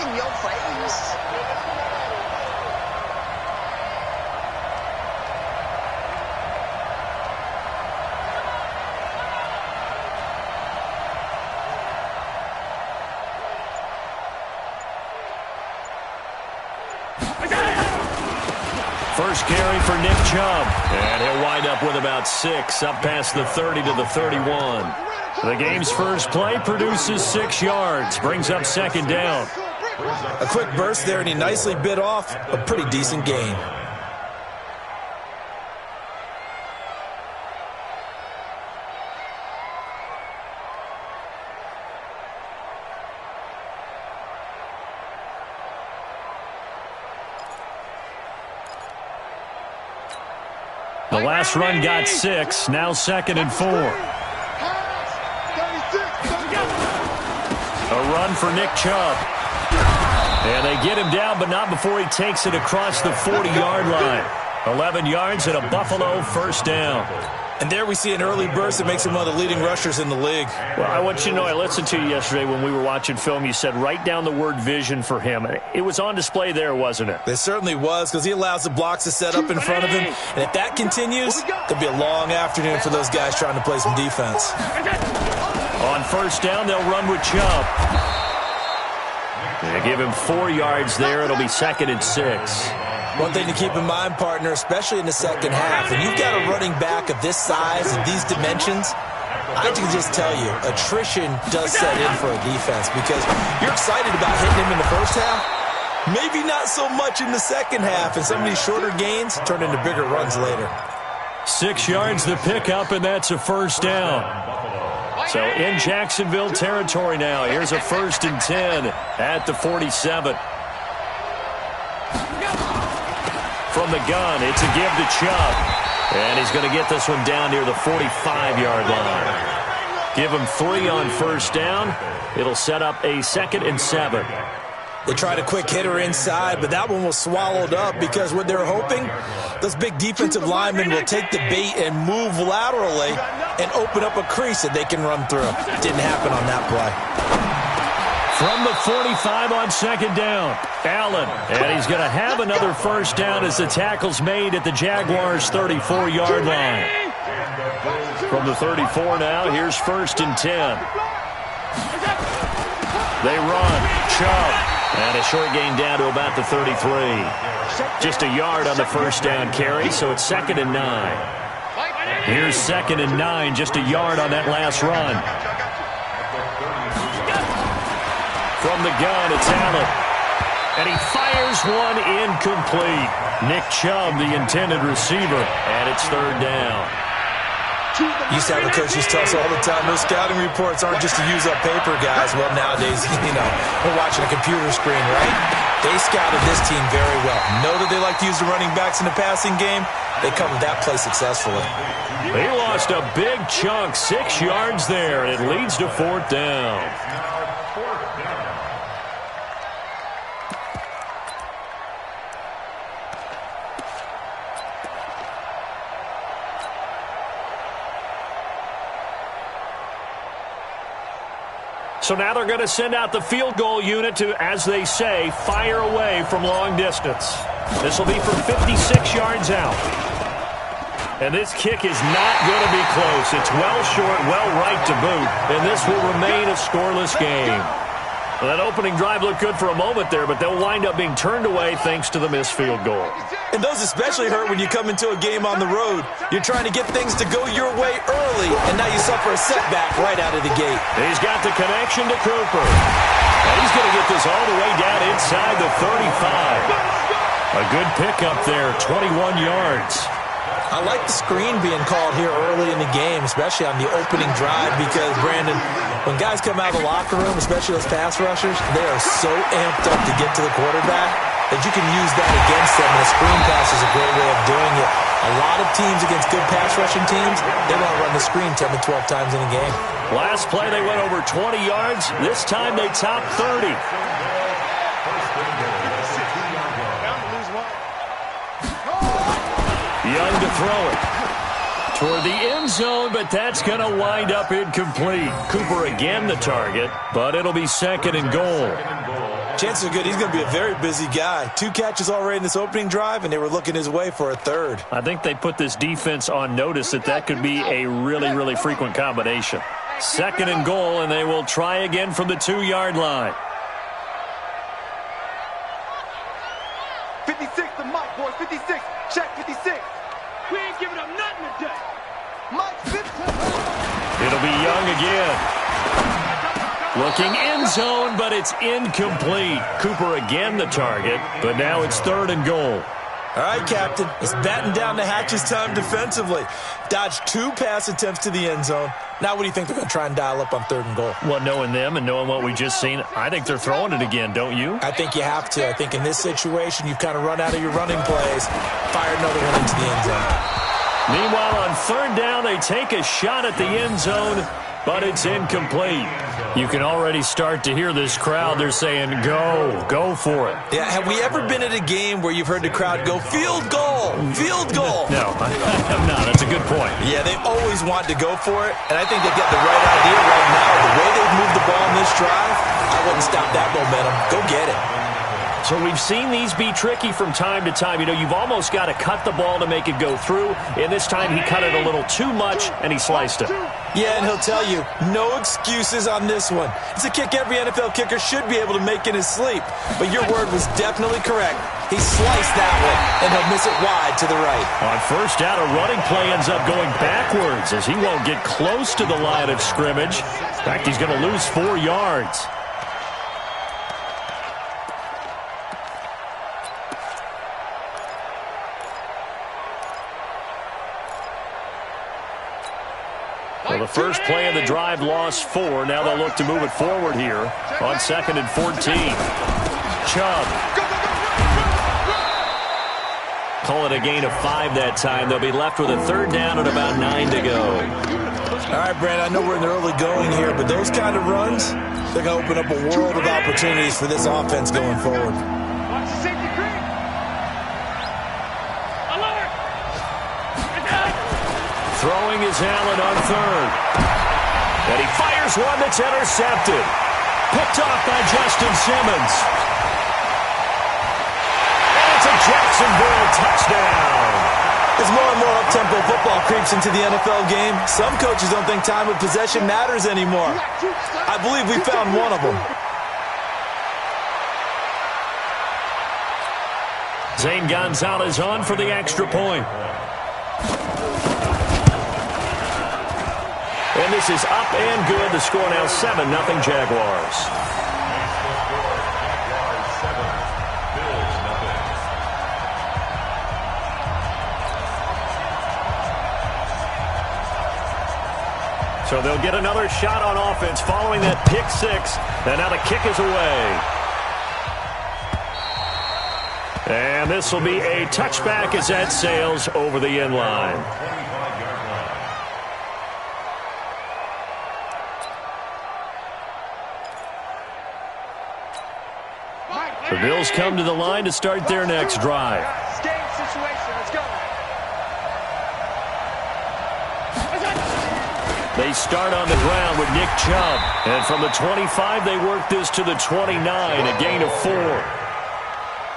in your face. First carry for Nick Chubb. And he'll wind up with about 6, up past the 30 to the 31. The game's first play produces 6 yards, brings up second down. A quick burst there, and he nicely bit off a pretty decent gain. The last run got 6, now 2nd and 4. A run for Nick Chubb. And they get him down, but not before he takes it across the 40-yard line. 11 yards and a Buffalo first down. And there we see an early burst that makes him one of the leading rushers in the league. Well, I want you to know, I listened to you yesterday when we were watching film. You said write down the word vision for him. It was on display there, wasn't it? It certainly was, because he allows the blocks to set up in front of him. And if that continues, it'll be a long afternoon for those guys trying to play some defense. On first down, they'll run with Chubb. They give him 4 yards there. It'll be 2nd and 6. One thing to keep in mind, partner, especially in the second half, when you've got a running back of this size and these dimensions, I can just tell you, attrition does set in for a defense, because you're excited about hitting him in the first half, maybe not so much in the second half, and some of these shorter gains turn into bigger runs later. 6 yards the pickup, and that's a first down. So in Jacksonville territory now. Here's a 1st and 10 at the 47. From the gun, it's a give to Chubb. And he's going to get this one down near the 45-yard line. Give him 3 on first down. It'll set up a 2nd and 7. They tried a quick hitter inside, but that one was swallowed up, because what they're hoping, those big defensive linemen will take the bait and move laterally and open up a crease that they can run through. Didn't happen on that play. From the 45 on second down, Allen. And he's going to have another first down as the tackle's made at the Jaguars' 34-yard line. From the 34 now, here's 1st and 10. They run. Chubb. And a short gain down to about the 33. Just a yard on the first down carry, so it's 2nd and 9. Here's 2nd and 9, just a yard on that last run. From the gun, it's Allen. And he fires one incomplete. Nick Chubb, the intended receiver, and it's 3rd down. Used to have the coaches tell us all the time, those scouting reports aren't just to use up paper, guys. Well, nowadays, we're watching a computer screen, right? They scouted this team very well. Know that they like to use the running backs in the passing game. They covered that play successfully. He lost a big chunk, 6 yards there, and it leads to 4th down. So now they're going to send out the field goal unit to, as they say, fire away from long distance. This will be for 56 yards out. And this kick is not going to be close. It's well short, well right to boot. And this will remain a scoreless game. Well, that opening drive looked good for a moment there, but they'll wind up being turned away thanks to the missed field goal. And those especially hurt when you come into a game on the road. You're trying to get things to go your way early, and now you suffer a setback right out of the gate. He's got the connection to Cooper. And he's going to get this all the way down inside the 35. A good pickup there, 21 yards. I like the screen being called here early in the game, especially on the opening drive, because, Brandon, when guys come out of the locker room, especially those pass rushers, they are so amped up to get to the quarterback that you can use that against them, and a screen pass is a great way of doing it. A lot of teams against good pass rushing teams, they want to run the screen 10 to 12 times in a game. Last play, they went over 20 yards. This time, they topped 30. Young to throw it toward the end zone, but that's going to wind up incomplete. Cooper again the target, but it'll be 2nd and goal. Chances are good he's going to be a very busy guy. 2 catches already in this opening drive, and they were looking his way for a third. I think they put this defense on notice that could be a really, really frequent combination. 2nd and goal, and they will try again from the 2-yard line. 56 to Mike, boys. 56. Check 56. We ain't giving up nothing today. Mike 50. It'll be Young again. Looking end zone, but it's incomplete. Cooper again the target, but now it's 3rd and goal. All right, Captain. It's batten down the hatches time defensively. Dodged 2 pass attempts to the end zone. Now what do you think they're going to try and dial up on 3rd and goal? Well, knowing them and knowing what we just seen, I think they're throwing it again, don't you? I think you have to. I think in this situation, you've kind of run out of your running plays. Fire another one into the end zone. Meanwhile, on 3rd down, they take a shot at the end zone, but it's incomplete. You can already start to hear this crowd. They're saying, go for it. Yeah, have we ever been at a game where you've heard the crowd go, field goal, field goal? No, I have not. That's a good point. Yeah, they always want to go for it, and I think they've got the right idea right now. The way they've moved the ball in this drive, I wouldn't stop that momentum. Go get it. So we've seen these be tricky from time to time. You know, you've almost got to cut the ball to make it go through. And this time he cut it a little too much, and he sliced it. Yeah, and he'll tell you, no excuses on this one. It's a kick every NFL kicker should be able to make in his sleep. But your word was definitely correct. He sliced that one, and he'll miss it wide to the right. On 1st down, a running play ends up going backwards as he won't get close to the line of scrimmage. In fact, he's going to lose 4 yards. Well, the first play of the drive lost 4. Now they'll look to move it forward here on 2nd and 14. Chubb. Call it a gain of 5 that time. They'll be left with a 3rd down and about 9 to go. All right, Brandon, I know we're in the early going here, but those kind of runs, they're going to open up a world of opportunities for this offense going forward. Watch the safety green. Alert. Throwing is Allen on 3rd. And he fires one that's intercepted. Picked off by Justin Simmons. And it's a Jacksonville touchdown. As more and more up-tempo football creeps into the NFL game, some coaches don't think time of possession matters anymore. I believe we found one of them. Zane Gonzalez on for the extra point. And this is up and good. The score now 7-0 Jaguars. So they'll get another shot on offense following that pick 6. And now the kick is away. And this will be a touchback as that sails over the end line. The Bills come to the line to start their next drive. Game situation. Let's go. They start on the ground with Nick Chubb. And from the 25, they work this to the 29, a gain of 4.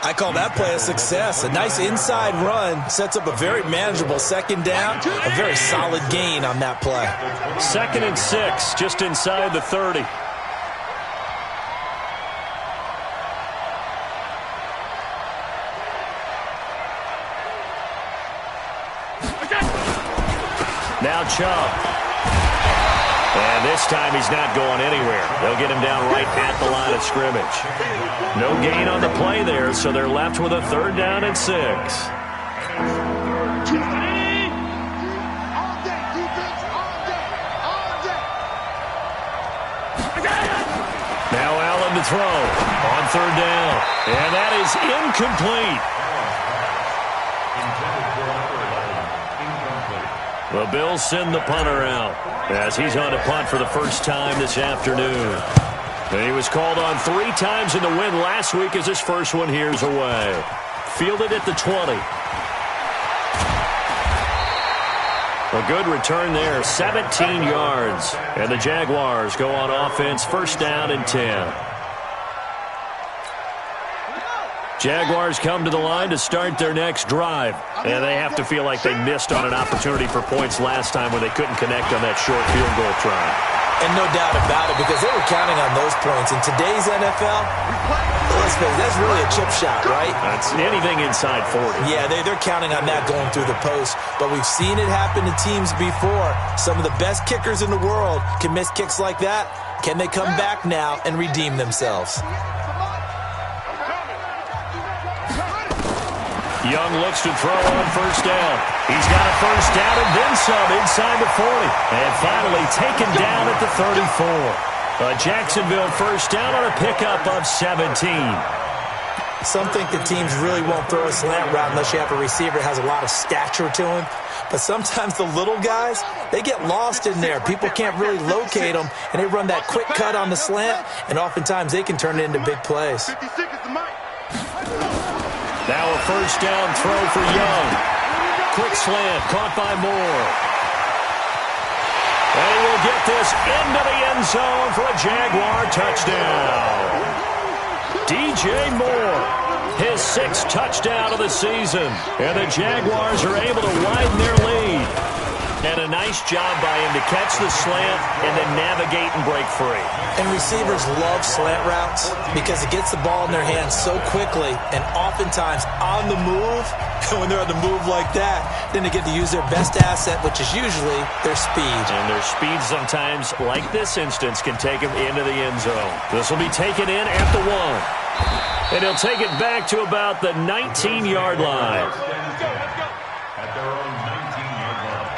I call that play a success. A nice inside run sets up a very manageable 2nd down. A very solid gain on that play. 2nd and 6, just inside the 30. Now Chubb. And this time he's not going anywhere. They'll get him down right at the line of scrimmage. No gain on the play there, so they're left with a 3rd down and 6. Now Allen to throw on 3rd down. And that is incomplete. The Bills send the punter out as he's on a punt for the first time this afternoon. And he was called on 3 times in the win last week as his first one here's away. Fielded at the 20. A good return there, 17 yards. And the Jaguars go on offense, 1st down and 10. Jaguars come to the line to start their next drive. And they have to feel like they missed on an opportunity for points last time when they couldn't connect on that short field goal try. And no doubt about it, because they were counting on those points. In today's NFL, let's face it, that's really a chip shot, right? That's anything inside 40. Yeah, they're counting on that going through the post. But we've seen it happen to teams before. Some of the best kickers in the world can miss kicks like that. Can they come back now and redeem themselves? Young looks to throw on first down. He's got a first down and then some inside the 40. And finally taken down at the 34. A Jacksonville first down on a pickup of 17. Some think the teams really won't throw a slant route unless you have a receiver that has a lot of stature to him. But sometimes the little guys, they get lost in there. People can't really locate them, and they run that quick cut on the slant, and oftentimes they can turn it into big plays. Now a first down throw for Young. Quick slant, caught by Moore. And he will get this into the end zone for a Jaguar touchdown. DJ Moore, his 6th touchdown of the season. And the Jaguars are able to widen their lead. And a nice job by him to catch the slant and then navigate and break free. And receivers love slant routes because it gets the ball in their hands so quickly and oftentimes on the move. And when they're on the move like that, then they get to use their best asset, which is usually their speed. And their speed sometimes, like this instance, can take them into the end zone. This will be taken in at the 1. And he'll take it back to about the 19-yard line. At their own 19-yard line.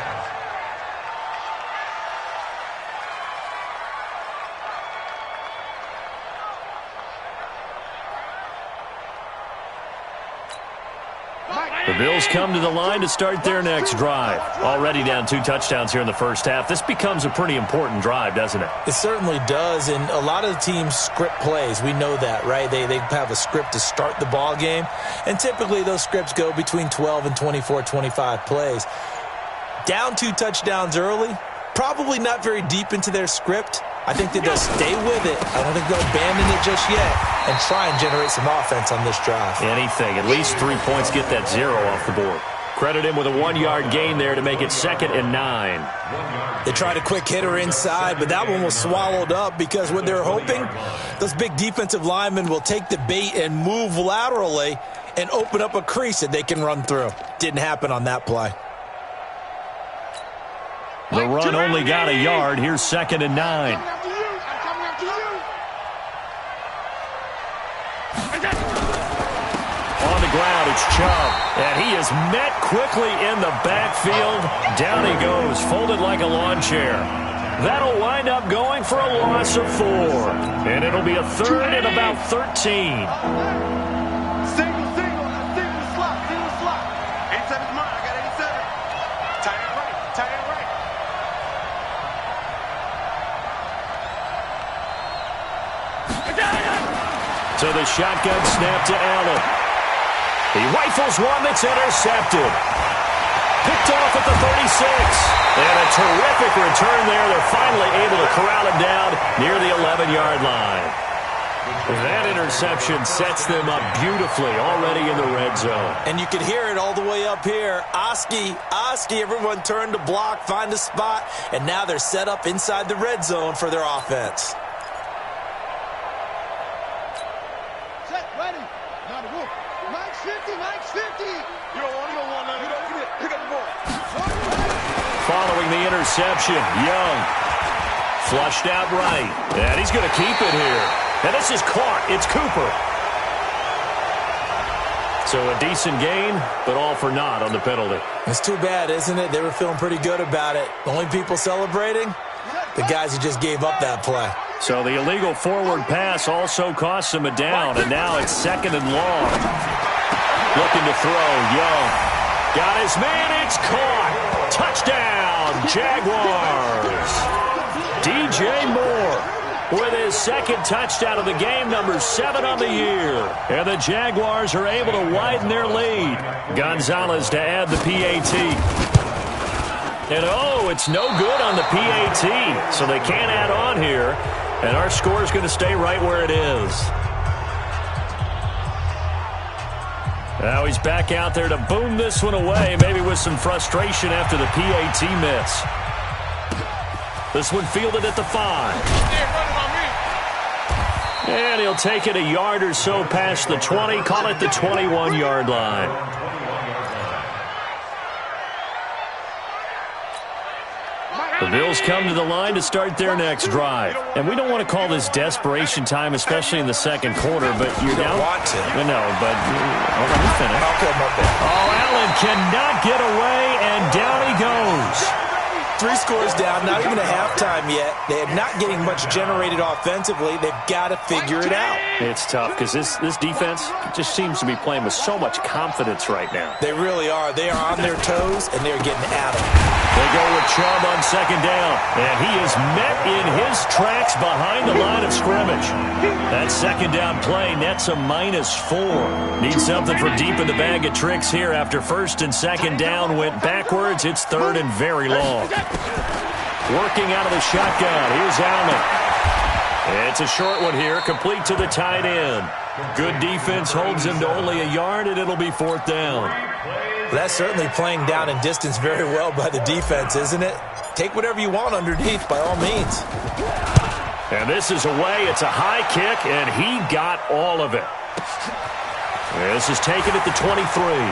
The Bills come to the line to start their next drive. Already down 2 touchdowns here in the first half. This becomes a pretty important drive, doesn't it? It certainly does, and a lot of the teams script plays. We know that, right? They have a script to start the ball game, and typically those scripts go between 12 and 24, 25 plays. Down 2 touchdowns early, probably not very deep into their script. I think that they'll stay with it. I don't think they'll abandon it just yet and try and generate some offense on this drive. Anything. At least 3 points, get that 0 off the board. Credit him with a 1-yard gain there to make it 2nd and 9. They tried a quick hitter inside, but that one was swallowed up because what they're hoping, those big defensive linemen will take the bait and move laterally and open up a crease that they can run through. Didn't happen on that play. The run only got a yard. Here's 2nd and 9. On the ground, it's Chubb. And he is met quickly in the backfield. Down he goes, folded like a lawn chair. That'll wind up going for a loss of 4. And it'll be a 3rd and about 13. So the shotgun snap to Allen. He rifles one that's intercepted. Picked off at the 36. And a terrific return there. They're finally able to corral him down near the 11-yard line. That interception sets them up beautifully already in the red zone. And you can hear it all the way up here. Oski, everyone turned to block, find a spot, and now they're set up inside the red zone for their offense. Following the interception, Young flushed out right. And he's going to keep it here. And this is caught. It's Cooper. So a decent gain, but all for naught on the penalty. It's too bad, isn't it? They were feeling pretty good about it. The only people celebrating, the guys who just gave up that play. So the illegal forward pass also costs him a down, and now it's 2nd and long. Looking to throw, Young. Got his man, it's caught. Touchdown, Jaguars. DJ Moore with his 2nd touchdown of the game, number 7 on the year. And the Jaguars are able to widen their lead. Gonzalez to add the PAT. And oh, it's no good on the PAT, so they can't add on here. And our score is going to stay right where it is. Now he's back out there to boom this one away, maybe with some frustration after the PAT miss. This one fielded at the 5. And he'll take it a yard or so past the 20, call it the 21-yard line. The Bills come to the line to start their next drive. And we don't want to call this desperation time, especially in the second quarter, but you're down. Want to. No, but let me finish. Okay, my bad. Oh, Allen cannot get away, and down he goes. 3 scores down, not even a halftime yet. They're not getting much generated offensively. They've got to figure it out. It's tough because this defense just seems to be playing with so much confidence right now. They really are. They are on their toes, and they're getting at them. They go with Chubb on second down, and he is met in his tracks behind the line of scrimmage. That second down play nets a -4. Need something from deep in the bag of tricks here after first and second down went backwards. It's third and very long. Working out of the shotgun. Here's Allen. It's a short one here, complete to the tight end. Good defense holds him to only a yard, and it'll be 4th down. That's certainly playing down in distance very well by the defense, isn't it? Take whatever you want underneath, by all means. And this is away. It's a high kick, and he got all of it. This is taken at the 23.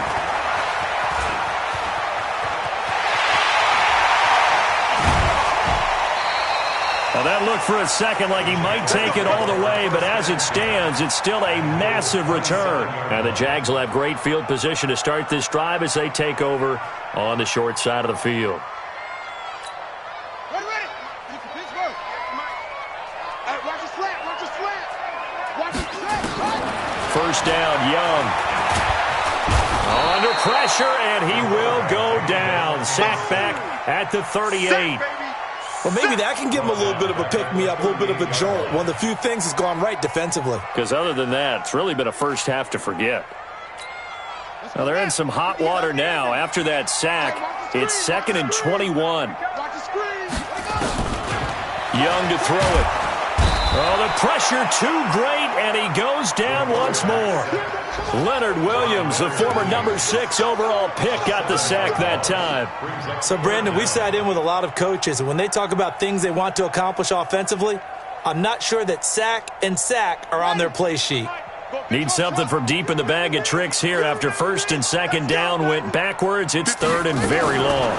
Well, that looked for a second like he might take it all the way, but as it stands, it's still a massive return. And the Jags will have great field position to start this drive as they take over on the short side of the field. First down, Young. Under pressure, and he will go down. Sacked back at the 38. Well, maybe that can give him a little bit of a pick-me-up, a little bit of a jolt. One of the few things has gone right defensively. Because other than that, it's really been a first half to forget. Now, they're in some hot water now. After that sack, it's 2nd and 21. Young to throw it. Oh, the pressure too great, and he goes down once more. Leonard Williams, the former number 6 overall pick, got the sack that time. So, Brandon, we sat in with a lot of coaches, and when they talk about things they want to accomplish offensively, I'm not sure that sack and sack are on their play sheet. Need something from deep in the bag of tricks here after first and second down went backwards. It's 3rd and very long.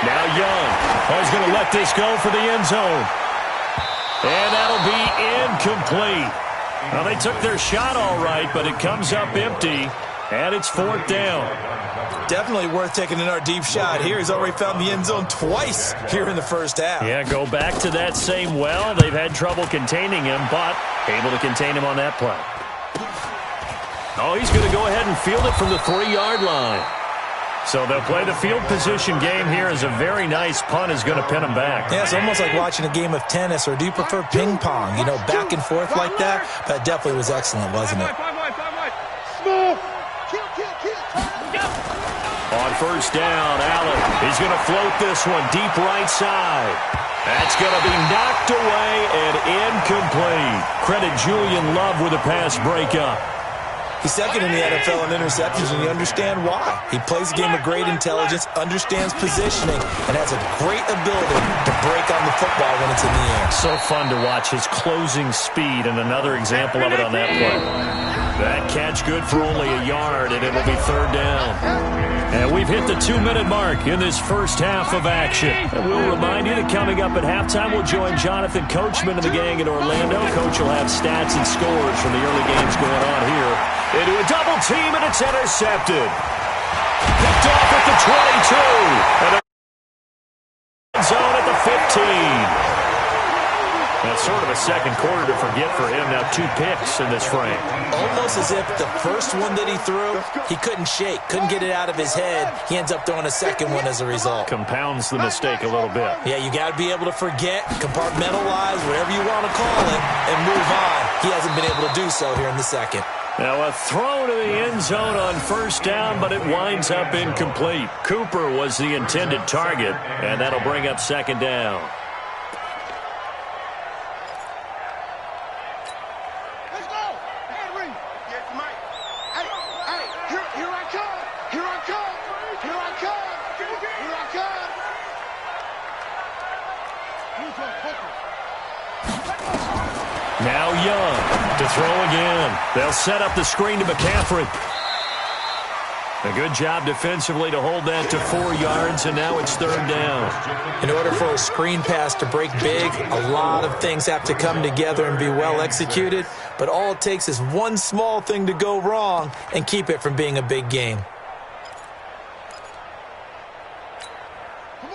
Now Young. He's going to let this go for the end zone. And that'll be incomplete. Well, they took their shot all right, but it comes up empty, and it's 4th down. Definitely worth taking in our deep shot here. He's already found the end zone twice here in the first half. Yeah, go back to that same well. They've had trouble containing him, but able to contain him on that play. Oh, he's going to go ahead and field it from the 3-yard line. So they'll play the field position game here as a very nice punt is going to pin them back. Yeah, it's almost like watching a game of tennis, or do you prefer ping pong? You know, back and forth like that? That definitely was excellent, wasn't it? On first down, Allen. He's going to float this one deep right side. That's going to be knocked away and incomplete. Credit Julian Love with a pass breakup. He's second in the NFL in interceptions, and you understand why. He plays a game of great intelligence, understands positioning, and has a great ability to break on the football when it's in the air. So fun to watch his closing speed, and another example of it on that play. That catch good for only a yard, and it'll be 3rd down. And we've hit the 2-minute mark in this first half of action. And we'll remind you that coming up at halftime, we'll join Jonathan Coachman and the gang in Orlando. Coach will have stats and scores from the early games going on here. Into a double team, and it's intercepted. Picked off at the 22. And a zone at the 15. That's sort of a second quarter to forget for him. Now 2 picks in this frame. Almost as if the first one that he threw, he couldn't shake, couldn't get it out of his head. He ends up throwing a second one as a result. Compounds the mistake a little bit. Yeah, you got to be able to forget, compartmentalize, whatever you want to call it, and move on. He hasn't been able to do so here in the second. Now a throw to the end zone on first down, but it winds up incomplete. Cooper was the intended target, and that'll bring up second down. To throw again. They'll set up the screen to McCaffrey. A good job defensively to hold that to 4 yards, and now it's 3rd down. In order for a screen pass to break big, a lot of things have to come together and be well executed, but all it takes is one small thing to go wrong and keep it from being a big game.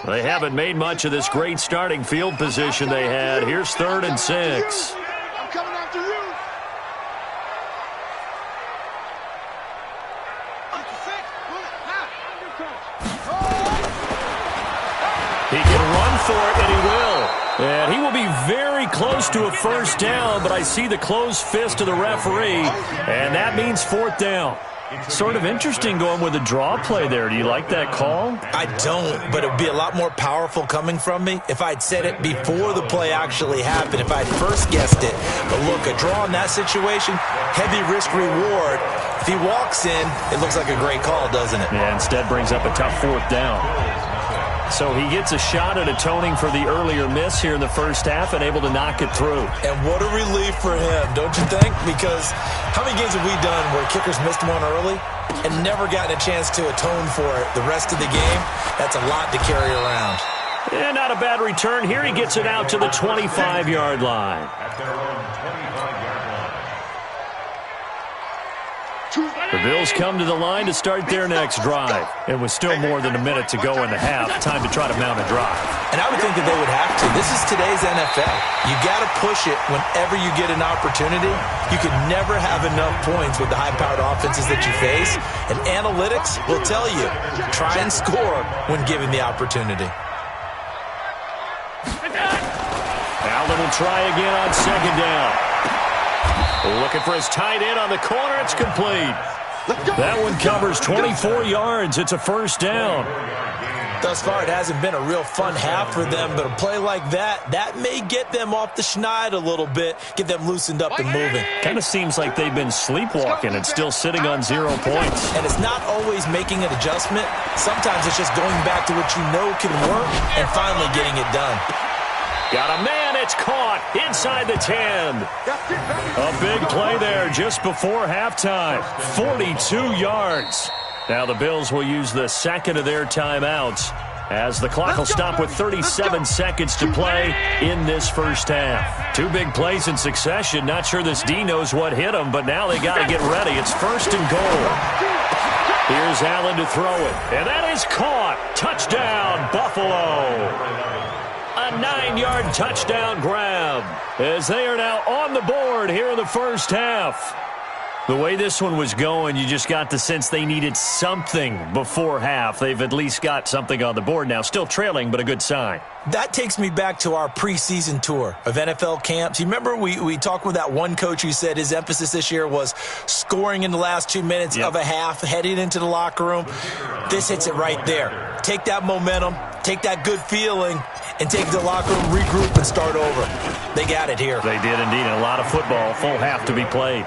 They haven't made much of this great starting field position they had. Here's 3rd and 6. I'm coming after you. He can run for it, and he will. And he will be very close to a 1st down, but I see the closed fist of the referee, and that means 4th down. Sort of interesting going with a draw play there. Do you like that call? I don't, but it would be a lot more powerful coming from me if I'd said it before the play actually happened, if I'd first guessed it. But look, a draw in that situation, heavy risk reward. If he walks in, it looks like a great call, doesn't it? Yeah, instead brings up a tough 4th down. So he gets a shot at atoning for the earlier miss here in the 1st half and able to knock it through. And what a relief for him, don't you think? Because how many games have we done where kickers missed one early and never gotten a chance to atone for it the rest of the game? That's a lot to carry around. And not a bad return. Here he gets it out to the 25-yard line. At their own 25-yard line. The Bills come to the line to start their next drive. It was still more than a minute to go in the half. Time to try to mount a drive. And I would think that they would have to. This is today's NFL. You got to push it whenever you get an opportunity. You can never have enough points with the high-powered offenses that you face. And analytics will tell you, try and score when given the opportunity. Allen will try again on 2nd down. Looking for his tight end on the corner. It's complete. That one covers 24 yards. It's a 1st down. Thus far, it hasn't been a real fun half for them, but a play like that may get them off the schneid a little bit, get them loosened up and moving. Kind of seems like they've been sleepwalking and still sitting on 0 points. And it's not always making an adjustment. Sometimes it's just going back to what you know can work and finally getting it done. Got a man, it's caught inside the 10. A big play there just before halftime. 42 yards. Now the Bills will use the 2nd of their timeouts as the clock will stop with 37 seconds to play in this 1st half. 2 big plays in succession. Not sure this D knows what hit him, but now they got to get ready. It's 1st and goal. Here's Allen to throw it, and that is caught. Touchdown, Buffalo. A 9-yard touchdown grab as they are now on the board here in the 1st half. The way this one was going, you just got the sense they needed something before half. They've at least got something on the board now. Still trailing, but a good sign. That takes me back to our preseason tour of NFL camps. You remember we talked with that one coach who said his emphasis this year was scoring in the last 2 minutes of a half, heading into the locker room. This hits it right there. Take that momentum, take that good feeling, and take the locker room, regroup, and start over. They got it here. They did indeed. A lot of football, full half to be played.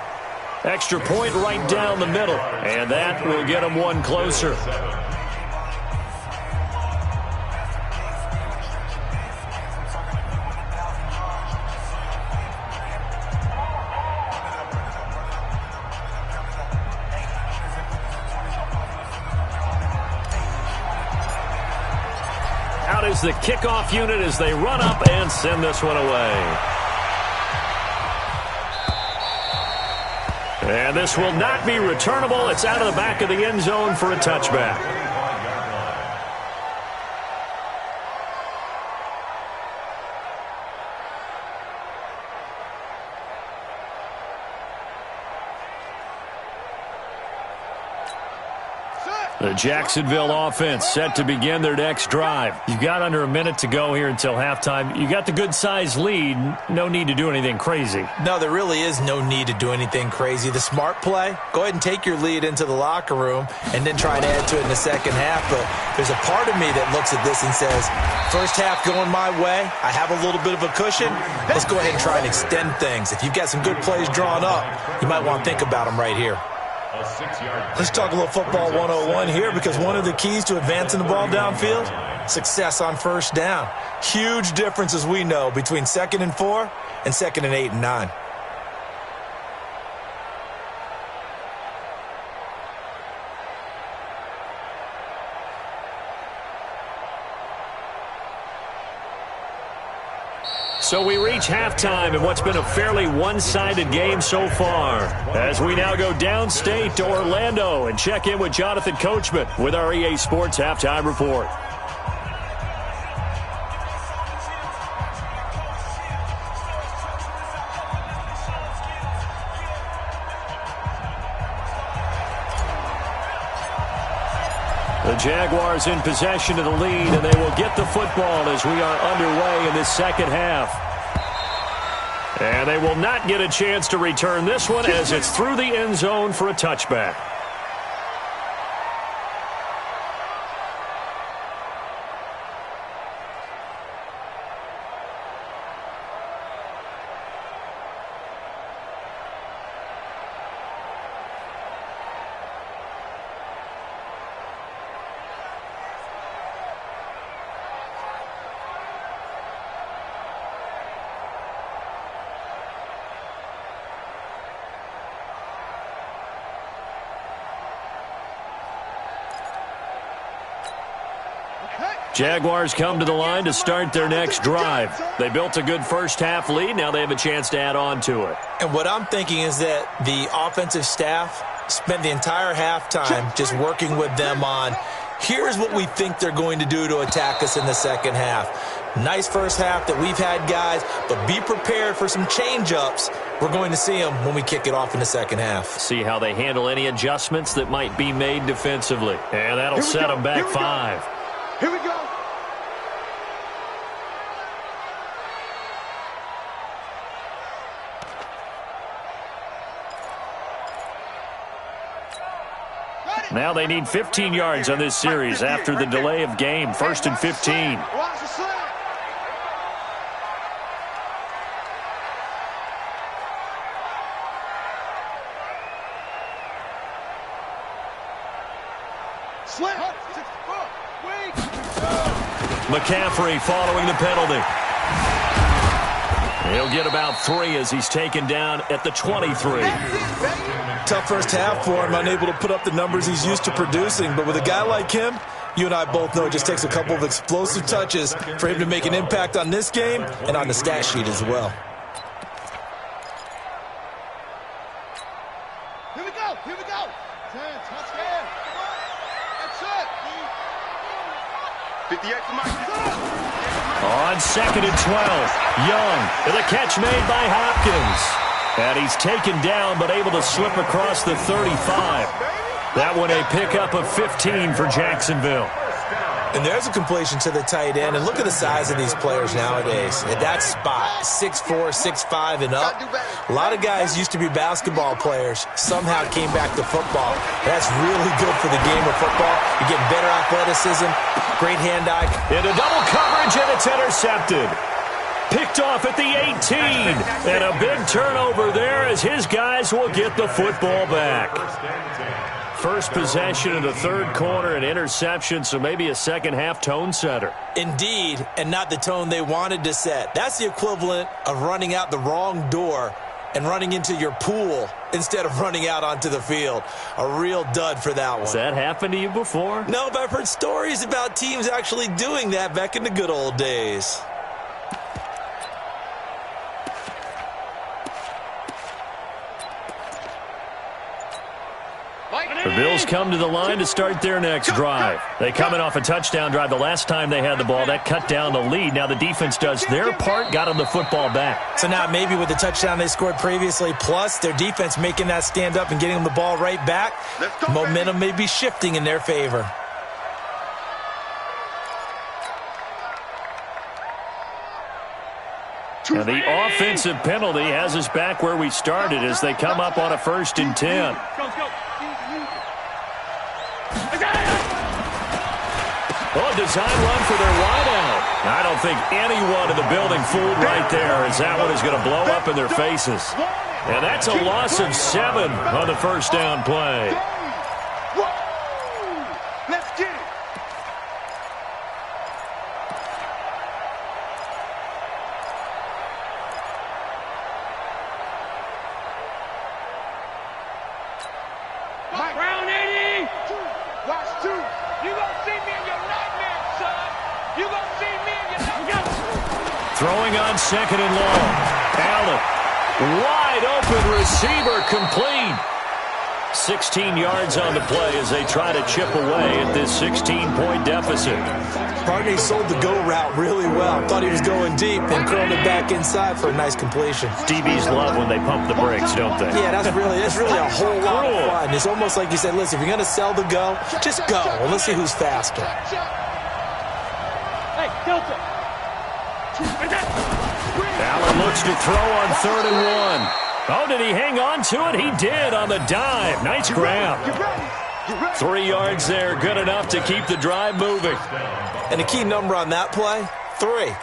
Extra point right down the middle, and that will get them one closer. Out is the kickoff unit as they run up and send this one away. And this will not be returnable. It's out of the back of the end zone for a touchback. The Jacksonville offense set to begin their next drive. You've got under a minute to go here until halftime. You got the good-sized lead. No need to do anything crazy. No, there really is no need to do anything crazy. The smart play, go ahead and take your lead into the locker room and then try and add to it in the second half. But there's a part of me that looks at this and says, first half going my way, I have a little bit of a cushion. Let's go ahead and try and extend things. If you've got some good plays drawn up, you might want to think about them right here. Let's talk a little football 101 here, because one of the keys to advancing the ball downfield, success on first down. Huge difference, as we know, between 2nd and 4 and 2nd and 8 and 9. So we reach halftime in what's been a fairly one-sided game so far. As we now go downstate to Orlando and check in with Jonathan Coachman with our EA Sports Halftime Report. The Jaguars in possession of the lead, and they will get the football as we are underway in this second half. And they will not get a chance to return this one as it's through the end zone for a touchback. Jaguars come to the line to start their next drive. They built a good first-half lead. Now they have a chance to add on to it. And what I'm thinking is that the offensive staff spent the entire halftime just working with them on, here's what we think they're going to do to attack us in the second half. Nice first half that we've had, guys, but be prepared for some change-ups. We're going to see them when we kick it off in the second half. See how they handle any adjustments that might be made defensively. And that'll set them back 5. Here we go. Now they need 15 yards on this series after the delay of game. 1st and 15. Watch the slant. Slant. McCaffrey following the penalty. He'll get about 3 as he's taken down at the 23. Tough first half for him, unable to put up the numbers he's used to producing. But with a guy like him, you and I both know it just takes a couple of explosive touches for him to make an impact on this game and on the stat sheet as well. Here we go. Here we go. 10, touchdown. That's it. 58 for Mike. On 2nd and 12, Young with a catch made by Hopkins. And he's taken down but able to slip across the 35. That one a pickup of 15 for Jacksonville. And there's a completion to the tight end. And look at the size of these players nowadays. At that spot, 6'4", 6'5", and up. A lot of guys used to be basketball players. Somehow came back to football. That's really good for the game of football. You get better athleticism, great hand-eye. Into double coverage, and it's intercepted. Picked off at the 18. And a big turnover there as his guys will get the football back. First possession in the third quarter, an interception, so maybe a second-half tone setter. Indeed, and not the tone they wanted to set. That's the equivalent of running out the wrong door and running into your pool instead of running out onto the field. A real dud for that one. Has that happened to you before? No, but I've heard stories about teams actually doing that back in the good old days. The Bills come to the line to start their next drive. They come in off a touchdown drive the last time they had the ball. That cut down the lead. Now the defense does their part, got them the football back. So now maybe with the touchdown they scored previously, plus their defense making that stand up and getting them the ball right back, momentum may be shifting in their favor. And the offensive penalty has us back where we started as they come up on a 1st and 10. Oh, design run for their wideout. I don't think anyone in the building fooled right there as that one is going to blow up in their faces. And that's a loss of 7 on the first down play. Let's get it. Mike. Round 80. Watch 2. You gonna see me in your nightmare, son. You gonna see me in your nightmare. Throwing on second and long. Allen, wide open receiver, complete. 16 yards on the play as they try to chip away at this 16-point deficit. Barney sold the go route really well. Thought he was going deep and curled it back inside for a nice completion. DBs love when they pump the brakes, don't they? Yeah, that's really a whole lot of fun. It's almost like you said, listen, if you're going to sell the go, just go. Well, let's see who's faster. Hey, Delta. Allen looks to throw on 3rd and 1. Oh, did he hang on to it? He did on the dive. Nice grab. 3 yards there, good enough to keep the drive moving. And the key number on that play, 3.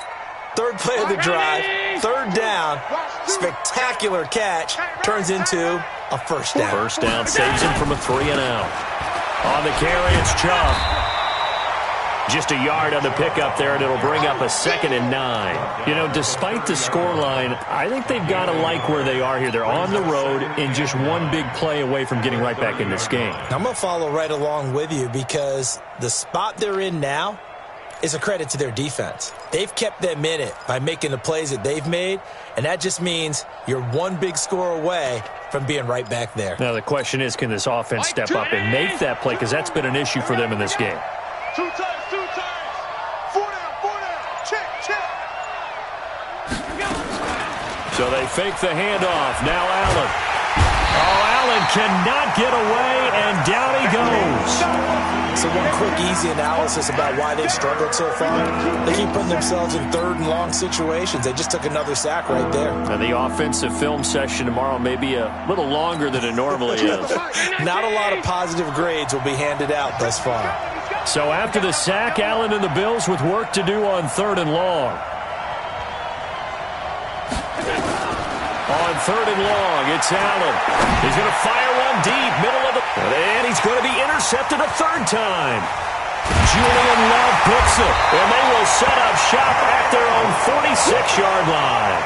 Third play of the drive, 3rd down, spectacular catch, turns into a first down. First down saves him from a 3 and out. On the carry, it's Chubb. Just a yard on the pickup there, and it'll bring up a 2nd and 9. You know, despite the scoreline, I think they've got to like where they are here. They're on the road and just one big play away from getting right back in this game. I'm going to follow right along with you because the spot they're in now is a credit to their defense. They've kept them in it by making the plays that they've made, and that just means you're one big score away from being right back there. Now, the question is, can this offense step up and make that play? Because that's been an issue for them in this game. 2 times. 4 down. Check. So they fake the handoff. Now Allen. Oh, Allen cannot get away, and down he goes. So one quick, easy analysis about why they've struggled so far. They keep putting themselves in 3rd and long situations. They just took another sack right there. And the offensive film session tomorrow may be a little longer than it normally is. Not a lot of positive grades will be handed out thus far. So after the sack, Allen and the Bills with work to do on 3rd and long. On 3rd and long, it's Allen. He's going to fire one deep, middle of the... And he's going to be intercepted a 3rd time. Julian Love picks it, and they will set up shop at their own 46-yard line.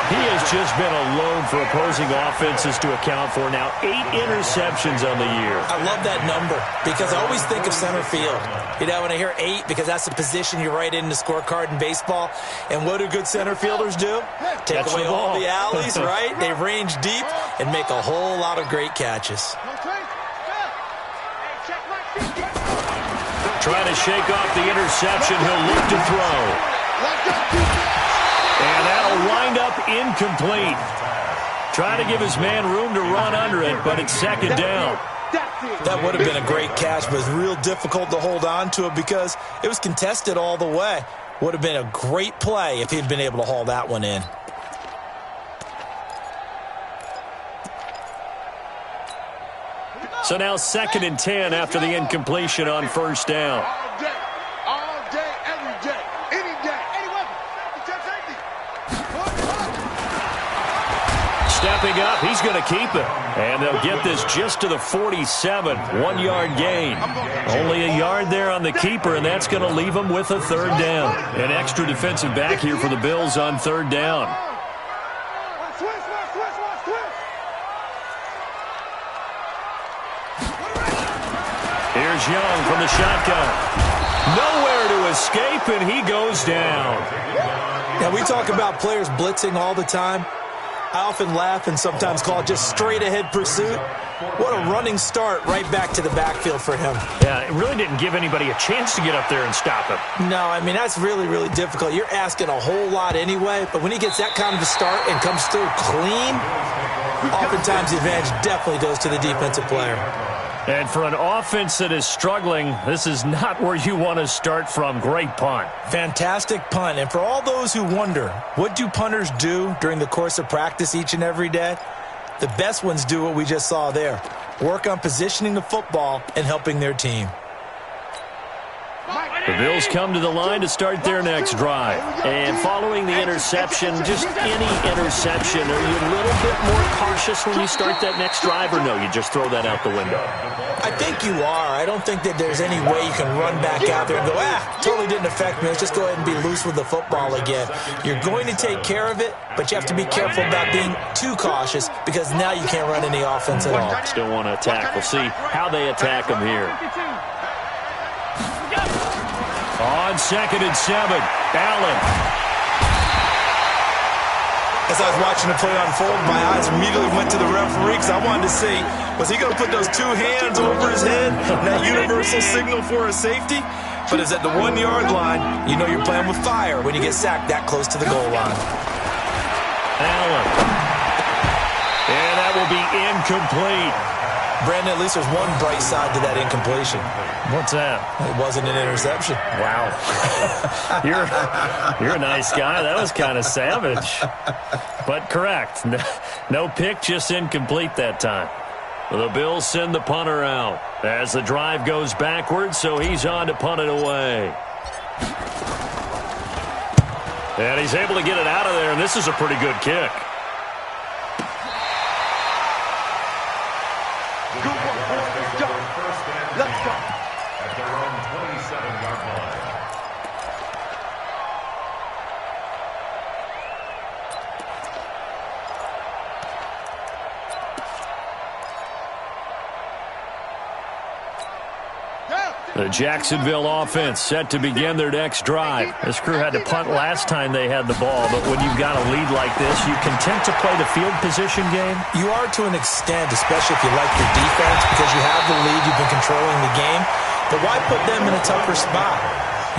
He has just been a load for opposing offenses to account for. Now 8 interceptions on the year. I love that number because I always think of center field. You know, when I hear 8, because that's the position you write in the scorecard in baseball. And what do good center fielders do? Take away all the alleys, right? They range deep and make a whole lot of great catches. Trying to shake off the interception. He'll look to throw. And that'll wind up incomplete. Trying to give his man room to run under it, but it's 2nd down. That would have been a great catch, but it's real difficult to hold on to it because it was contested all the way. Would have been a great play if he'd been able to haul that one in. So now 2nd and 10 after the incompletion on 1st down. All day, every day, any day, any weapon. Stepping up, he's going to keep it. And they'll get this just to the 47, 1-yard gain. Only a yard there on the keeper, and that's going to leave them with a 3rd down. An extra defensive back here for the Bills on 3rd down. Here's Young from the shotgun. Nowhere to escape, and he goes down. Now, we talk about players blitzing all the time. I often laugh and sometimes call it just straight-ahead pursuit. What a running start right back to the backfield for him. Yeah, it really didn't give anybody a chance to get up there and stop him. No, I mean, that's really, really difficult. You're asking a whole lot anyway, but when he gets that kind of a start and comes through clean, oftentimes the advantage definitely goes to the defensive player. And for an offense that is struggling, this is not where you want to start from. Great punt. Fantastic punt. And for all those who wonder, what do punters do during the course of practice each and every day? The best ones do what we just saw there. Work on positioning the football and helping their team. The Bills come to the line to start their next drive. And following the interception, just any interception, are you a little bit more cautious when you start that next drive, or no, you just throw that out the window? I think you are. I don't think that there's any way you can run back out there and go, totally didn't affect me. Let's just go ahead and be loose with the football again. You're going to take care of it, but you have to be careful about being too cautious because now you can't run any offense at all. Still want to attack. We'll see how they attack them here. On 2nd and 7, Allen. As I was watching the play unfold, my eyes immediately went to the referee because I wanted to see, was he going to put those two hands over his head, that universal signal for a safety? But it's at the 1 yard line. You know you're playing with fire when you get sacked that close to the goal line. Allen. And that will be incomplete. Brandon, at least there's one bright side to that incompletion. What's that? It wasn't an interception. Wow. You're a nice guy. That was kind of savage. But correct. No pick, just incomplete that time. The Bills send the punter out as the drive goes backwards, so he's on to punt it away. And he's able to get it out of there, and this is a pretty good kick. Let's go. At their own 27-yard line. The Jacksonville offense set to begin their next drive. This crew had to punt last time they had the ball, but when you've got a lead like this, you content to play the field position game? You are to an extent, especially if you like your defense, because you have the lead, you've been controlling the game. But why put them in a tougher spot?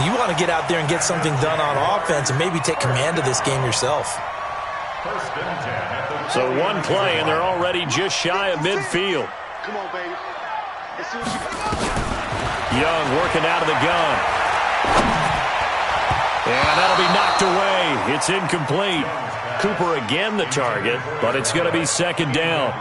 You want to get out there and get something done on offense and maybe take command of this game yourself. So one play, and they're already just shy of midfield. Come on, baby. Let's see what you got. Young working out of the gun. And that'll be knocked away. It's incomplete. Cooper again the target, but it's going to be second down.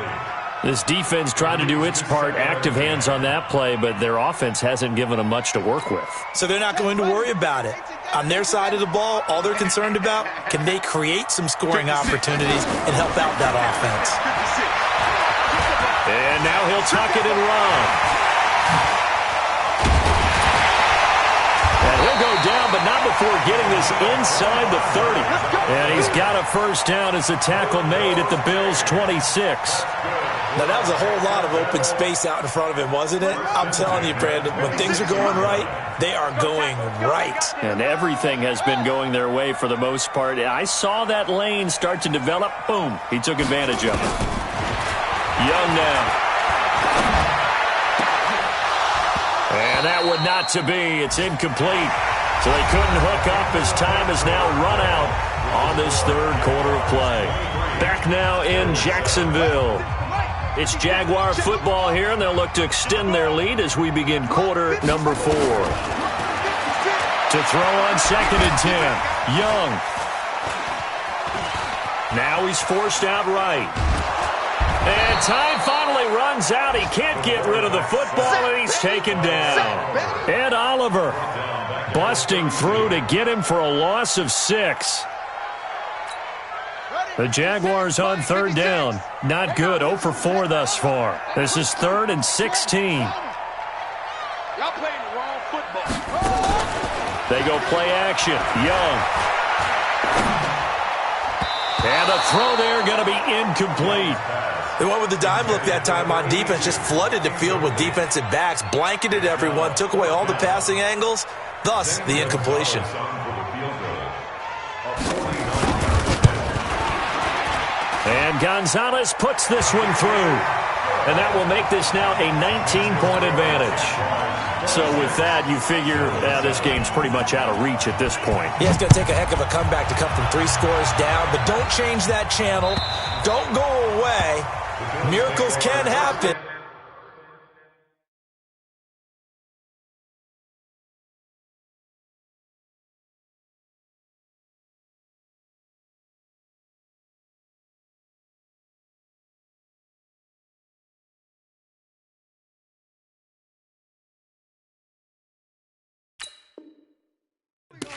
This defense tried to do its part, active hands on that play, but their offense hasn't given them much to work with. So they're not going to worry about it. On their side of the ball, all they're concerned about, can they create some scoring opportunities and help out that offense? And now he'll tuck it and run. And he'll go down, but not before getting this inside the 30. And he's got a first down as the tackle made at the Bills' 26. Now, that was a whole lot of open space out in front of him, wasn't it? I'm telling you, Brandon, when things are going right, they are going right. And everything has been going their way for the most part. I saw that lane start to develop. Boom. He took advantage of it. Young now. And that would not to be. It's incomplete. So they couldn't hook up as time has now run out on this third quarter of play. Back now in Jacksonville. It's Jaguar football here, and they'll look to extend their lead as we begin quarter number 4. To throw on 2nd and 10. Young. Now he's forced out right. And time finally runs out. He can't get rid of the football, and he's taken down. Ed Oliver busting through to get him for a loss of 6. The Jaguars on third down. Not good. 0 for 4 thus far. This is 3rd and 16. Y'all playing the wrong football. They go play action. Young. And a throw there going to be incomplete. They went with the dime look that time on defense, just flooded the field with defensive backs, blanketed everyone, took away all the passing angles, thus the incompletion. And Gonzalez puts this one through. And that will make this now a 19-point advantage. So with that, you figure this game's pretty much out of reach at this point. Yeah, it's going to take a heck of a comeback to come from 3 scores down, but don't change that channel. Don't go away. Miracles can happen.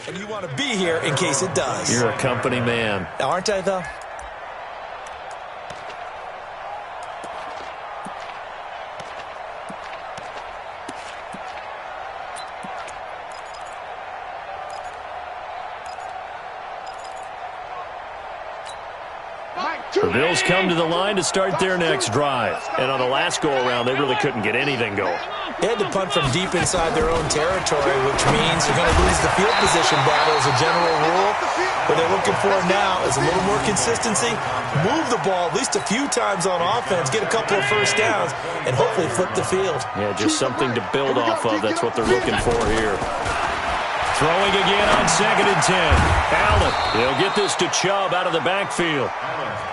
And you want to be here in case it does. You're a company man. Aren't I, though? Mike, 2. The Bills come to the line to start their next drive. And on the last go-around, they really couldn't get anything going. They had to punt from deep inside their own territory, which means you're going to lose the field position battle as a general rule. What they're looking for now is a little more consistency, move the ball at least a few times on offense, get a couple of first downs, and hopefully flip the field. Yeah, just something to build off of. That's what they're looking for here. Throwing again on 2nd and 10. Allen, he'll get this to Chubb out of the backfield.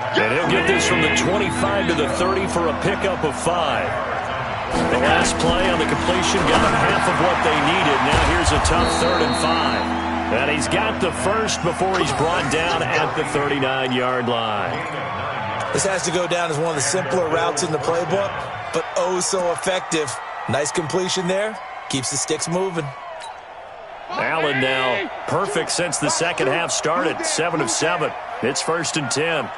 And he'll get this from the 25 to the 30 for a pickup of 5. The last play on the completion got them half of what they needed. Now here's a tough 3rd and 5. And he's got the first before he's brought down at the 39-yard line. This has to go down as one of the simpler routes in the playbook, but oh so effective. Nice completion there. Keeps the sticks moving. Allen now perfect since the second half started. 7 of 7. It's 1st and 10.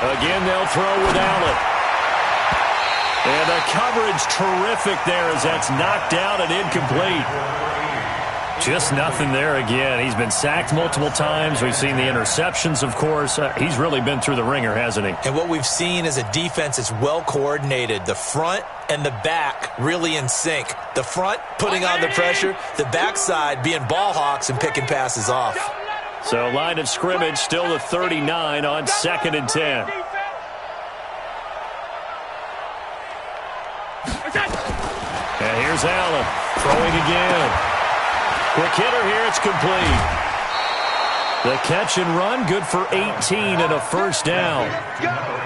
Again, they'll throw with Allen. And the coverage terrific there as that's knocked down and incomplete. Just nothing there again. He's been sacked multiple times. We've seen the interceptions, of course. He's really been through the ringer, hasn't he? And what we've seen is a defense that's well coordinated. The front and the back really in sync. The front putting on the pressure, the backside being ball hawks and picking passes off. So line of scrimmage still the 39 on 2nd and 10. And here's Allen throwing again. Quick hitter here, it's complete. The catch and run, good for 18 and a first down.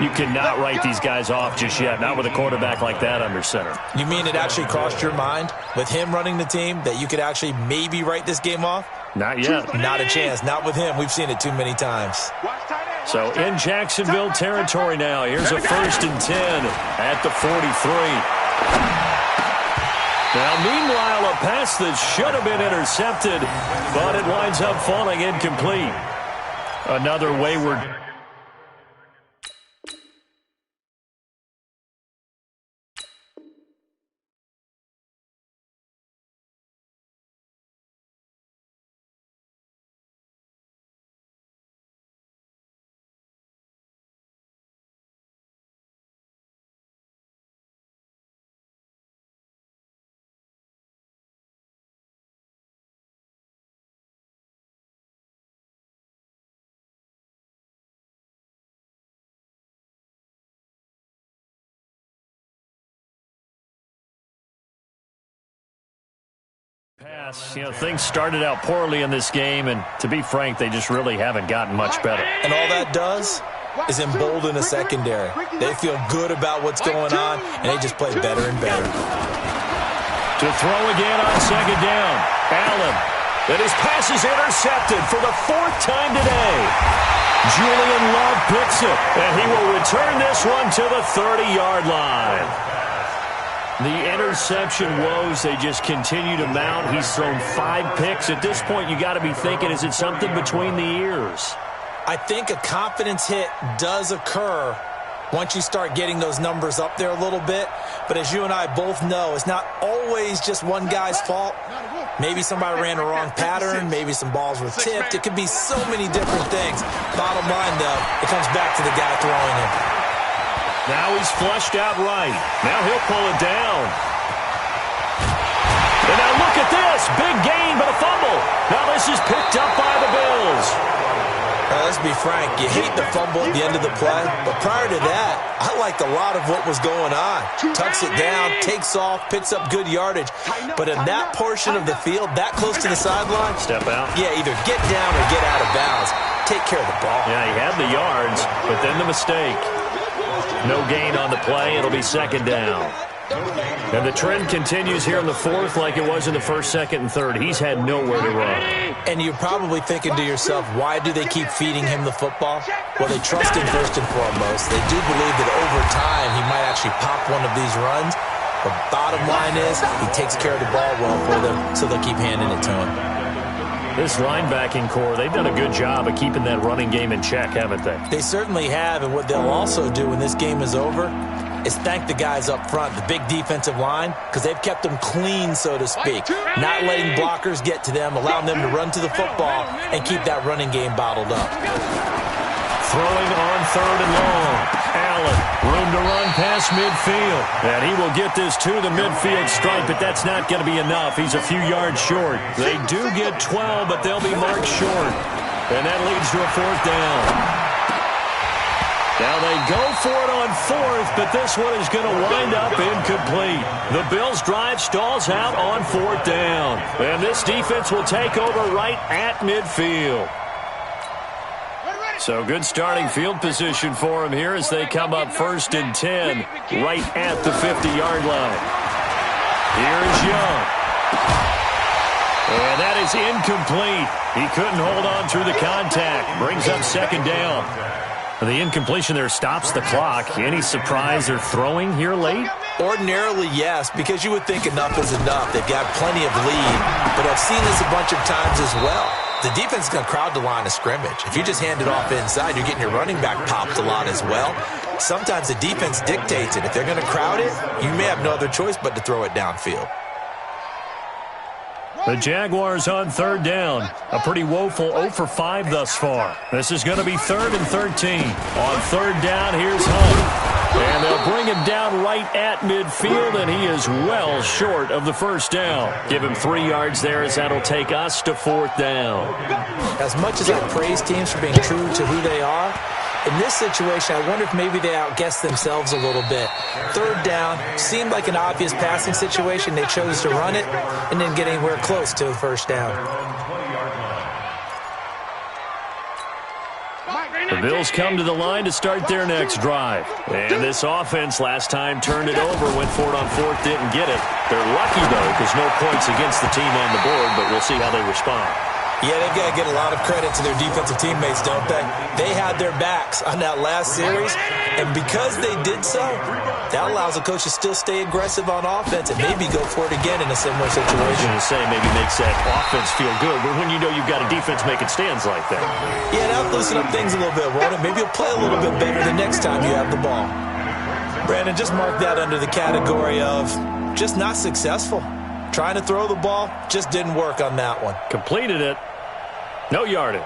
You cannot write these guys off just yet, not with a quarterback like that under center. You mean it actually crossed your mind with him running the team that you could actually maybe write this game off? Not yet. Not a chance. Not with him. We've seen it too many times. So in Jacksonville territory now. Here's a 1st and 10 at the 43. Now, meanwhile, a pass that should have been intercepted, but it winds up falling incomplete. Another wayward. Pass. You know, things started out poorly in this game, and to be frank, they just really haven't gotten much better. And all that does is embolden a secondary. They feel good about what's going on, and they just play better and better. To throw again on 2nd down. Allen. And his pass is intercepted for the 4th time today. Julian Love picks it, and he will return this one to the 30-yard line. The interception woes, they just continue to mount. He's thrown 5 picks. At this point, you got to be thinking, is it something between the ears? I think a confidence hit does occur once you start getting those numbers up there a little bit. But as you and I both know, it's not always just one guy's fault. Maybe somebody ran the wrong pattern. Maybe some balls were tipped. It could be so many different things. Bottom line, though, it comes back to the guy throwing it. Now he's flushed out right. Now he'll pull it down. And now look at this. Big gain, but a fumble. Now this is picked up by the Bills. Let's be frank. You hate the fumble at the end of the play. But prior to that, I liked a lot of what was going on. Tucks it down, takes off, picks up good yardage. But in that portion of the field, that close to the sideline. Step out. Yeah, either get down or get out of bounds. Take care of the ball. Yeah, he had the yards, but then the mistake. No gain on the play. It'll be 2nd down. And the trend continues here in the 4th like it was in the 1st, 2nd, and 3rd. He's had nowhere to run. And you're probably thinking to yourself, why do they keep feeding him the football? Well, they trust him first and foremost. They do believe that over time he might actually pop one of these runs. But bottom line is he takes care of the ball well for them, so they'll keep handing it to him. This linebacking core, they've done a good job of keeping that running game in check, haven't they? They certainly have, and what they'll also do when this game is over is thank the guys up front, the big defensive line, because they've kept them clean, so to speak. Not letting blockers get to them, allowing them to run to the football and keep that running game bottled up. throwing on 3rd and long. Allen, room to run past midfield. And he will get this to the midfield stripe, but that's not going to be enough. He's a few yards short. They do get 12, but they'll be marked short. And that leads to a 4th down. Now they go for it on 4th, but this one is going to wind up incomplete. The Bills' drive stalls out on 4th down. And this defense will take over right at midfield. So good starting field position for them here as they come up 1st and 10 right at the 50-yard line. Here's Young. And that is incomplete. He couldn't hold on through the contact. Brings up 2nd down. The incompletion there stops the clock. Any surprise they're throwing here late? Ordinarily, yes, because you would think enough is enough. They've got plenty of lead, but I've seen this a bunch of times as well. The defense is going to crowd the line of scrimmage. If you just hand it off inside, you're getting your running back popped a lot as well. Sometimes the defense dictates it. If they're going to crowd it, you may have no other choice but to throw it downfield. The Jaguars on 3rd down. A pretty woeful 0 for 5 thus far. This is going to be 3rd and 13. On 3rd down, here's Hunt. And they'll bring him down right at midfield, and he is well short of the 1st down. Give him 3 yards there as that'll take us to 4th down. As much as I praise teams for being true to who they are, in this situation, I wonder if maybe they outguessed themselves a little bit. 3rd down seemed like an obvious passing situation. They chose to run it and didn't get anywhere close to the 1st down. The Bills come to the line to start their next drive. And this offense last time turned it over, went for it on 4th, didn't get it. They're lucky, though, because no points against the team on the board, but we'll see how they respond. Yeah, they've got to get a lot of credit to their defensive teammates, don't they? They had their backs on that last series, and because they did so, that allows the coach to still stay aggressive on offense and maybe go for it again in a similar situation. I was going to say, maybe makes that offense feel good, but when you know you've got a defense making stands like that. Yeah, that'll loosen up things a little bit, won't it? Maybe you'll play a little bit better the next time you have the ball. Brandon, just mark that under the category of just not successful. Trying to throw the ball just didn't work on that one. Completed it. No yardage.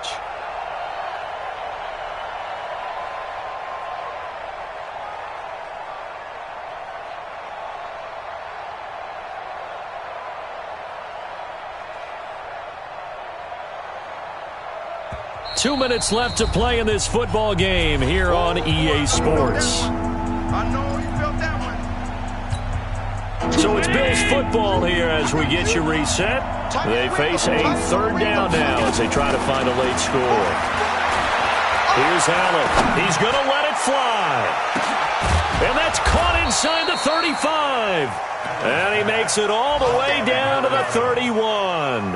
Two minutes left to play in this football game here on EA Sports. I know you felt that one. So it's Bills football here as we get you reset. They face a 3rd down now as they try to find a late score. Here's Allen. He's going to let it fly. And that's caught inside the 35. And he makes it all the way down to the 31.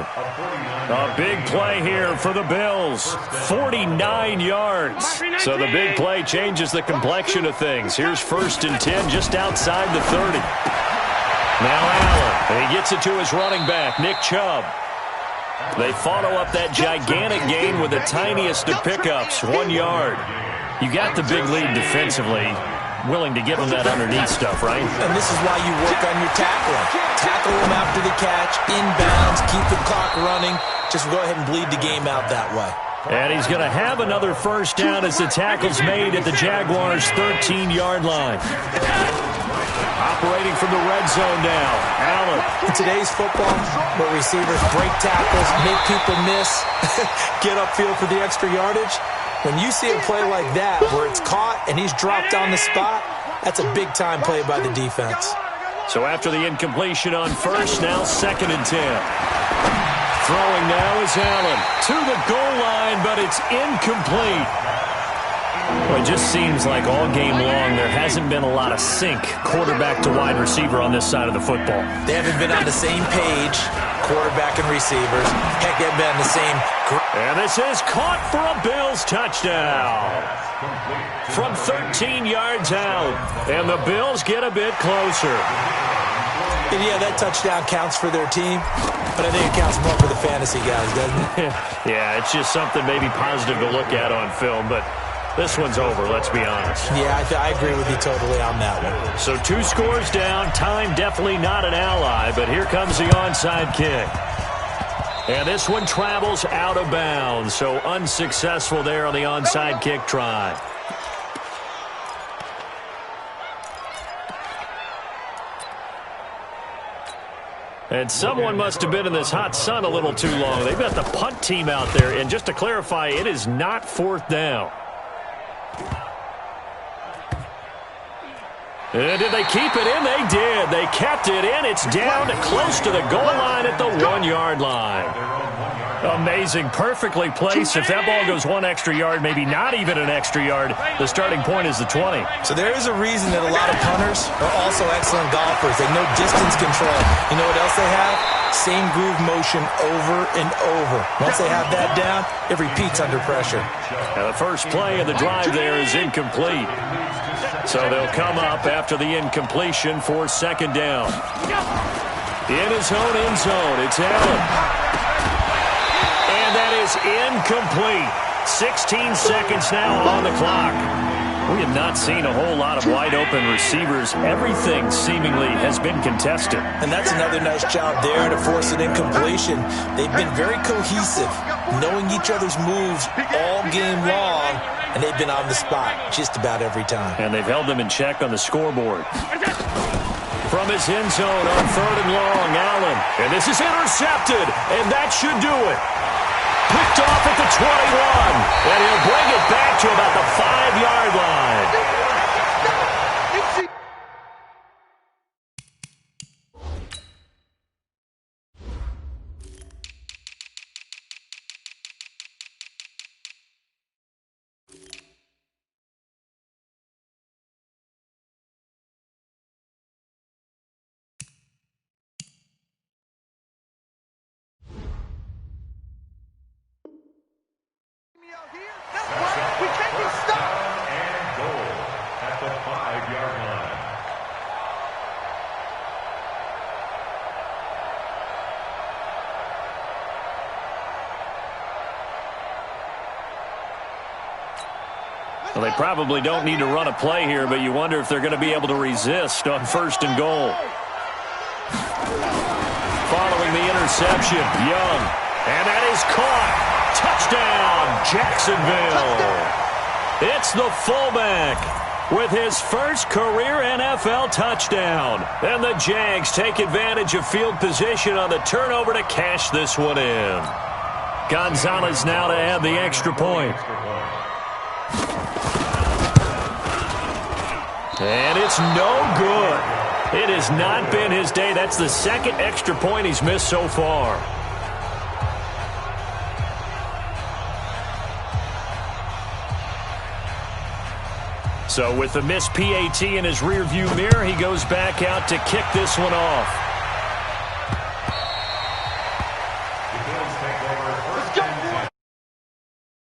A big play here for the Bills. 49 yards. So the big play changes the complexion of things. Here's 1st and 10 just outside the 30. Now Allen, and he gets it to his running back, Nick Chubb. They follow up that gigantic gain with the tiniest of pickups, 1 yard. You got the big lead defensively, willing to give them that underneath stuff, right? And this is why you work on your tackling. Tackle them after the catch, inbounds, keep the clock running. Just go ahead and bleed the game out that way. And he's going to have another 1st down as the tackle's made at the Jaguars' 13-yard line. Operating from the red zone now, Allen. In today's football, where receivers break tackles, make people miss, get upfield for the extra yardage, when you see a play like that where it's caught and he's dropped on the spot, that's a big-time play by the defense. So after the incompletion on 1st, now 2nd and 10. Throwing now is Allen to the goal line, but it's incomplete. Well, it just seems like all game long there hasn't been a lot of sync quarterback to wide receiver on this side of the football. They haven't been on the same page, quarterback and receivers. Heck, they've been on the same. And this is caught for a Bills touchdown. From 13 yards out. And the Bills get a bit closer. And yeah, that touchdown counts for their team, but I think it counts more for the fantasy guys, doesn't it? Yeah, it's just something maybe positive to look at on film, but this one's over, let's be honest. Yeah, I agree with you totally on that one. So 2 scores down, time definitely not an ally, but here comes the onside kick. And this one travels out of bounds, so unsuccessful there on the onside kick try. And someone must have been in this hot sun a little too long. They've got the punt team out there, and just to clarify, it is not 4th down. And did they keep it in? They did. They kept it in. It's down close to the goal line at the 1-yard line. Amazing. Perfectly placed. If that ball goes 1 extra yard, maybe not even an extra yard, the starting point is the 20. So there is a reason that a lot of punters are also excellent golfers. They know distance control. You know what else they have? Same groove motion over and over. Once they have that down, it repeats under pressure. Now the first play of the drive there is incomplete. So they'll come up after the incompletion for 2nd down. In his own end zone, it's Allen. And that is incomplete. 16 seconds now on the clock. We have not seen a whole lot of wide-open receivers. Everything seemingly has been contested. And that's another nice job there to force an incompletion. They've been very cohesive, knowing each other's moves all game long, and they've been on the spot just about every time. And they've held them in check on the scoreboard. From his end zone on 3rd and long, Allen. And this is intercepted, and that should do it. Picked off at the 21, and he'll bring it back to about the 5-yard line. We can't be stopped. And goal at the 5-yard line. Well, they probably don't need to run a play here, but you wonder if they're going to be able to resist on 1st and goal. Following the interception, Young. And that is caught. Touchdown, Jacksonville. It's the fullback with his first career NFL touchdown. And the Jags take advantage of field position on the turnover to cash this one in. Gonzalez now to add the extra point. And it's no good. It has not been his day. That's the 2nd extra point he's missed so far. So with the missed PAT in his rearview mirror, he goes back out to kick this one off.